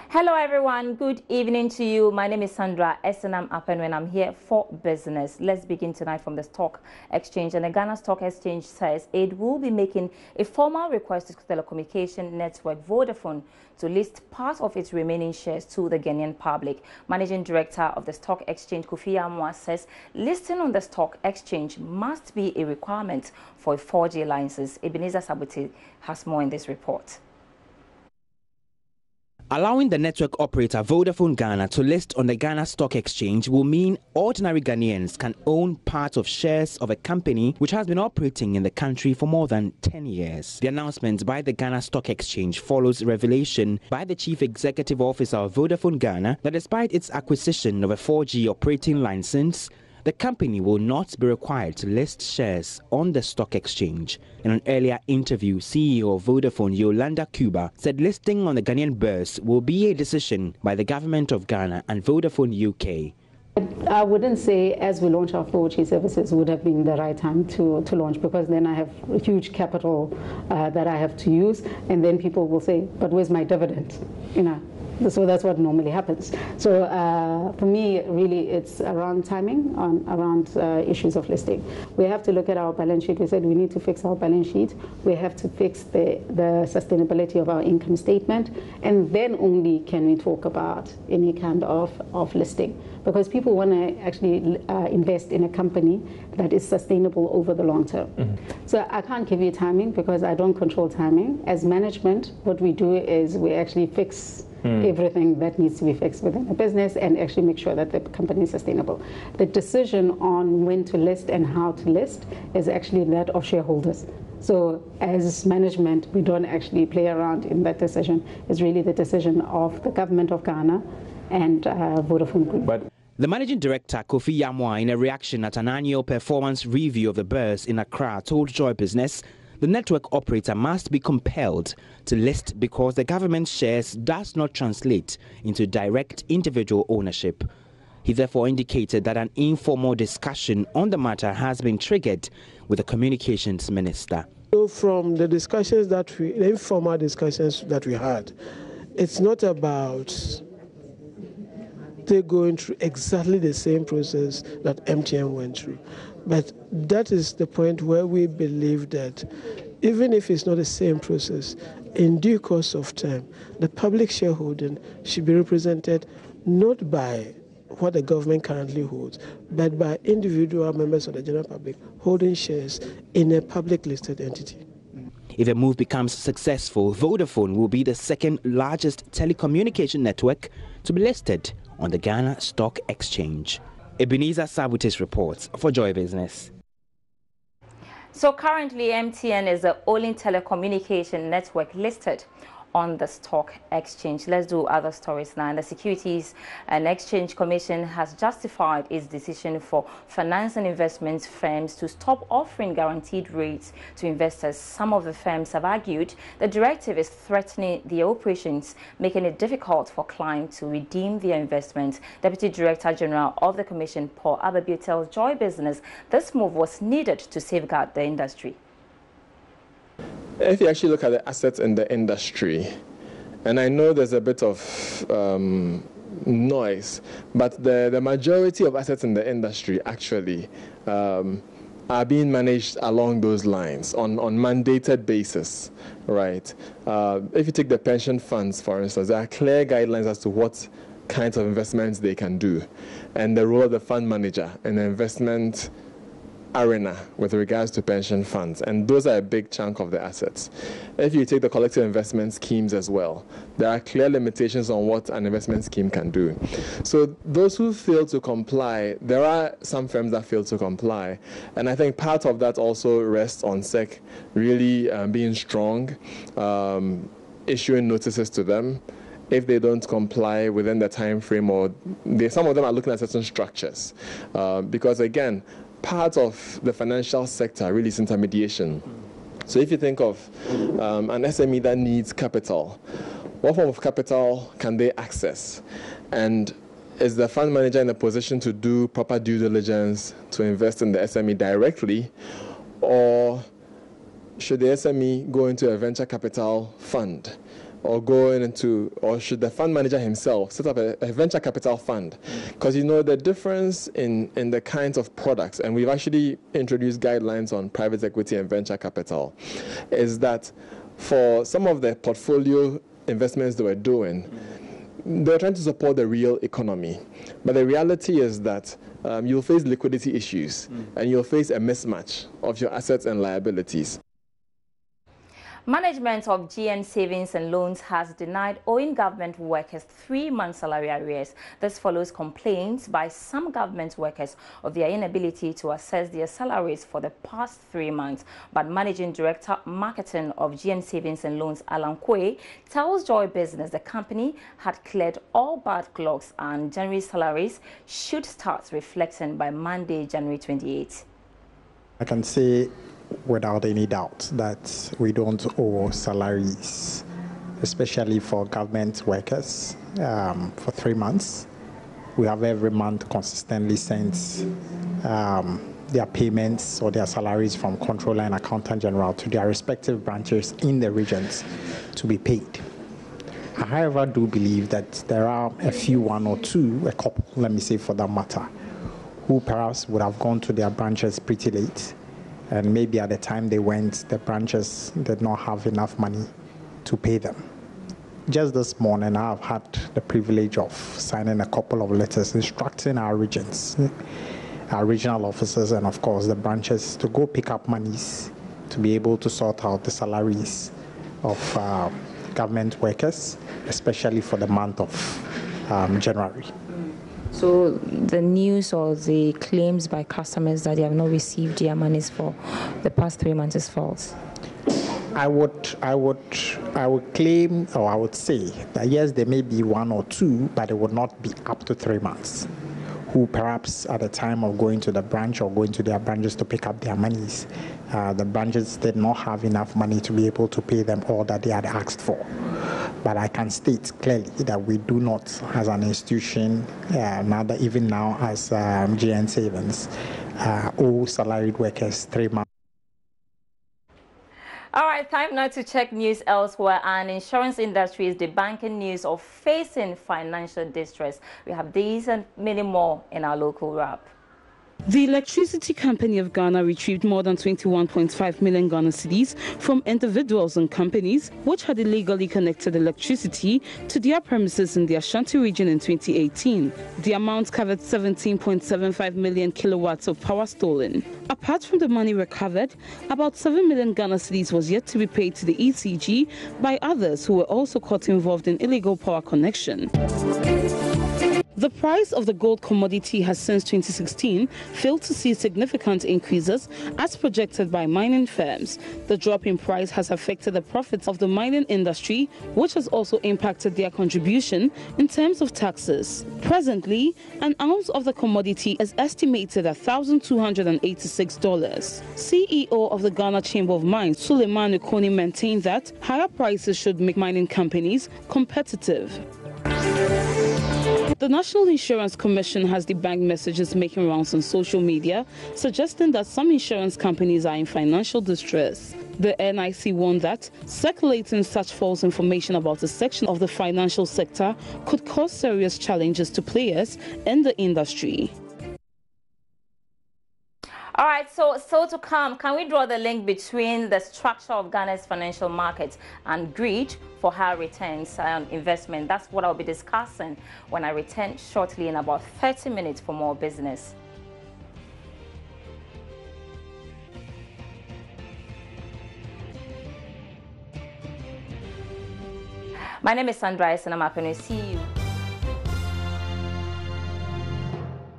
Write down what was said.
Hello everyone, good evening to you. My name is Sandra Esenam Apen and I'm here for business. Let's begin tonight from the Stock Exchange. And the Ghana Stock Exchange says it will be making a formal request to telecommunication network Vodafone to list part of its remaining shares to the Ghanaian public. Managing Director of the Stock Exchange, Kofi Yamoah, says listing on the Stock Exchange must be a requirement for a 4G license. Ebenezer Sabute has more in this report. Allowing the network operator Vodafone Ghana to list on the Ghana Stock Exchange will mean ordinary Ghanaians can own part of shares of a company which has been operating in the country for more than 10 years. The announcement by the Ghana Stock Exchange follows revelation by the Chief Executive Officer of Vodafone Ghana that despite its acquisition of a 4G operating license, the company will not be required to list shares on the stock exchange. In an earlier interview, CEO of Vodafone, Yolanda Cuba, said listing on the Ghanaian Bourse will be a decision by the government of Ghana and Vodafone UK. I wouldn't say as we launch our 4G services would have been the right time to launch, because then I have huge capital that I have to use, and then people will say, but where's my dividend? So that's what normally happens. So for me, really, it's around timing, around issues of listing. We have to look at our balance sheet. We said we need to fix our balance sheet. We have to fix the sustainability of our income statement, and then only can we talk about any kind of listing. Because people want to actually invest in a company that is sustainable over the long term. Mm-hmm. So I can't give you timing because I don't control timing. As management, what we do is we actually fix everything that needs to be fixed within a business and actually make sure that the company is sustainable. The decision on when to list and how to list is actually that of shareholders. So as management, we don't actually play around in that decision. It's really the decision of the government of Ghana and Vodafone Group. The Managing Director, Kofi Yamoah, in a reaction at an annual performance review of the Bourse in Accra, told Joy Business the network operator must be compelled to list because the government's shares does not translate into direct individual ownership. He therefore indicated that an informal discussion on the matter has been triggered with the communications minister. So from the informal discussions that we had, it's not about they're going through exactly the same process that MTN went through. But that is the point where we believe that even if it's not the same process, in due course of time, the public shareholding should be represented not by what the government currently holds, but by individual members of the general public holding shares in a public listed entity. If the move becomes successful, Vodafone will be the second largest telecommunication network to be listed on the Ghana Stock Exchange. Ebenezer Sabute's reports for Joy Business. So currently, MTN is the only telecommunication network listed on the stock exchange. Let's do other stories now. And the Securities and Exchange Commission has justified its decision for finance and investment firms to stop offering guaranteed rates to investors. Some of the firms have argued the directive is threatening their operations, making it difficult for clients to redeem their investments. Deputy Director General of the Commission, Paul Ababio, tells Joy Business this move was needed to safeguard the industry. If you actually look at the assets in the industry, and I know there's a bit of noise, but the majority of assets in the industry actually are being managed along those lines on mandated basis, right? If you take the pension funds, for instance, there are clear guidelines as to what kinds of investments they can do and the role of the fund manager in the investment arena with regards to pension funds, and those are a big chunk of the assets. If you take the collective investment schemes as well, there are clear limitations on what an investment scheme can do. So those who fail to comply, there are some firms that fail to comply, and I think part of that also rests on SEC really being strong, issuing notices to them if they don't comply within the time frame, or some of them are looking at certain structures, because again, part of the financial sector really is intermediation. So if you think of an SME that needs capital, what form of capital can they access? And is the fund manager in a position to do proper due diligence to invest in the SME directly, or should the SME go into a venture capital fund? Or should the fund manager himself set up a venture capital fund? Because the difference in the kinds of products, and we've actually introduced guidelines on private equity and venture capital, is that for some of the portfolio investments they were doing, they're trying to support the real economy. But the reality is that you'll face liquidity issues and you'll face a mismatch of your assets and liabilities. Management of GN Savings and Loans has denied owing government workers 3-month salary arrears. This follows complaints by some government workers of their inability to assess their salaries for the past 3 months. But Managing Director Marketing of GN Savings and Loans, Alan Kwe, tells Joy Business the company had cleared all backlogs and January salaries should start reflecting by Monday, January 28. I can say without any doubt that we don't owe salaries, especially for government workers, for 3 months. We have every month consistently sent their payments or their salaries from Controller and Accountant General to their respective branches in the regions to be paid. I, however, do believe that there are a couple, let me say for that matter, who perhaps would have gone to their branches pretty late. And maybe at the time they went, the branches did not have enough money to pay them. Just this morning, I've had the privilege of signing a couple of letters instructing our regions, our regional officers, and of course the branches to go pick up monies to be able to sort out the salaries of government workers, especially for the month of January. So the news or the claims by customers that they have not received their monies for the past 3 months is false? I would claim, or I would say that yes, there may be 1 or 2, but it would not be up to 3 months, who perhaps at the time of going to the branch or going to their branches to pick up their monies, the branches did not have enough money to be able to pay them all that they had asked for. But I can state clearly that we do not, as an institution, even now as GN Savings, owe salaried workers 3 months. All right, time now to check news elsewhere. And insurance industry is debunking news of facing financial distress. We have these and many more in our local wrap. The Electricity Company of Ghana retrieved more than 21.5 million Ghana cedis from individuals and companies which had illegally connected electricity to their premises in the Ashanti region in 2018. The amount covered 17.75 million kilowatts of power stolen. Apart from the money recovered, about 7 million Ghana cedis was yet to be paid to the ECG by others who were also caught involved in illegal power connection. The price of the gold commodity has since 2016 failed to see significant increases as projected by mining firms. The drop in price has affected the profits of the mining industry, which has also impacted their contribution in terms of taxes. Presently, an ounce of the commodity is estimated at $1,286. CEO of the Ghana Chamber of Mines, Suleiman Ukoni, maintained that higher prices should make mining companies competitive. The National Insurance Commission has debunked messages making rounds on social media suggesting that some insurance companies are in financial distress. The NIC warned that circulating such false information about a section of the financial sector could cause serious challenges to players in the industry. All right, so to come, can we draw the link between the structure of Ghana's financial markets and greed for higher returns on investment? That's what I'll be discussing when I return shortly in about 30 minutes for more business. My name is Sandra and I'm happy to see you.